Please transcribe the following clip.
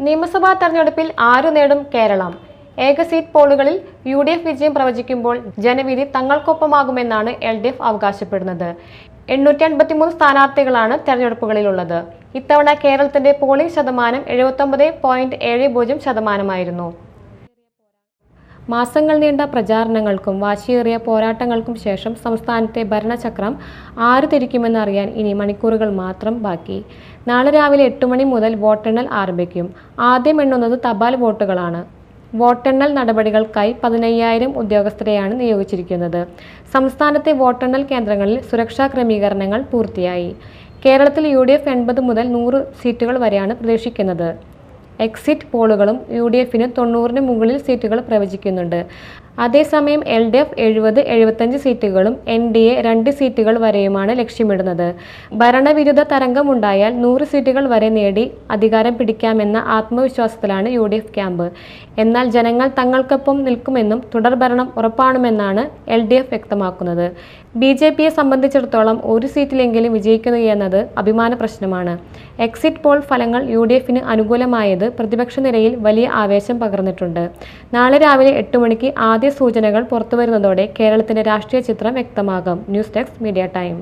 നിയമസഭാ തെരഞ്ഞെടുപ്പിൽ ആരു നേടും കേരളം? ഏക സീറ്റ് പോളുകളിൽ UDF വിജയം പ്രവചിക്കുമ്പോൾ ജനവിധി തങ്ങൾക്കൊപ്പമാകുമെന്നാണ് LDF അവകാശപ്പെടുന്നത്. 853 സ്ഥാനാർത്ഥികളാണ് തെരഞ്ഞെടുപ്പുകളിലുള്ളത്. ഇത്തവണ കേരളത്തിന്റെ പോളിംഗ് ശതമാനം 79.70%. മാസങ്ങൾ നീണ്ട പ്രചാരണങ്ങൾക്കും വാശിയേറിയ പോരാട്ടങ്ങൾക്കും ശേഷം സംസ്ഥാനത്തെ ഭരണചക്രം ആര് തിരിക്കുമെന്ന് അറിയാൻ ഇനി മണിക്കൂറുകൾ മാത്രം ബാക്കി. നാളെ രാവിലെ 8 മണി മുതൽ വോട്ടെണ്ണൽ ആരംഭിക്കും. ആദ്യം എണ്ണുന്നത് തപാൽ വോട്ടുകളാണ്. വോട്ടെണ്ണൽ നടപടികൾക്കായി 15,000 ഉദ്യോഗസ്ഥരെയാണ് നിയോഗിച്ചിരിക്കുന്നത്. സംസ്ഥാനത്തെ വോട്ടെണ്ണൽ കേന്ദ്രങ്ങളിൽ സുരക്ഷാ ക്രമീകരണങ്ങൾ പൂർത്തിയായി. കേരളത്തിൽ UDF 80 മുതൽ 100 സീറ്റുകൾ വരെയാണ് പ്രതീക്ഷിക്കുന്നത്. എക്സിറ്റ് പോളുകളും UDFന് 90-ന് മുകളിൽ സീറ്റുകൾ പ്രവചിക്കുന്നുണ്ട്. അതേസമയം LDF 70-75 സീറ്റുകളും NDA 2 സീറ്റുകൾ വരെയുമാണ് ലക്ഷ്യമിടുന്നത്. ഭരണവിരുദ്ധ തരംഗമുണ്ടായാൽ 100 സീറ്റുകൾ വരെ നേടി അധികാരം പിടിക്കാമെന്ന ആത്മവിശ്വാസത്തിലാണ് UDF ക്യാമ്പ്. എന്നാൽ ജനങ്ങൾ തങ്ങൾക്കൊപ്പം നിൽക്കുമെന്നും തുടർഭരണം ഉറപ്പാണെന്നുമാണ് LDF വ്യക്തമാക്കുന്നത്. BJPയെ സംബന്ധിച്ചിടത്തോളം ഒരു സീറ്റിലെങ്കിലും വിജയിക്കുക എന്നത് അഭിമാന പ്രശ്നമാണ്. എക്സിറ്റ് പോൾ ഫലങ്ങൾ UDFന് അനുകൂലമായത് പ്രതിപക്ഷ നിരയിൽ വലിയ ആവേശം പകർന്നിട്ടുണ്ട്. നാളെ രാവിലെ 8 മണിക്ക് ആദ്യ സൂചനകൾ പുറത്തുവരുന്നതോടെ കേരളത്തിന്റെ രാഷ്ട്രീയ ചിത്രം വ്യക്തമാകും. News desk media time.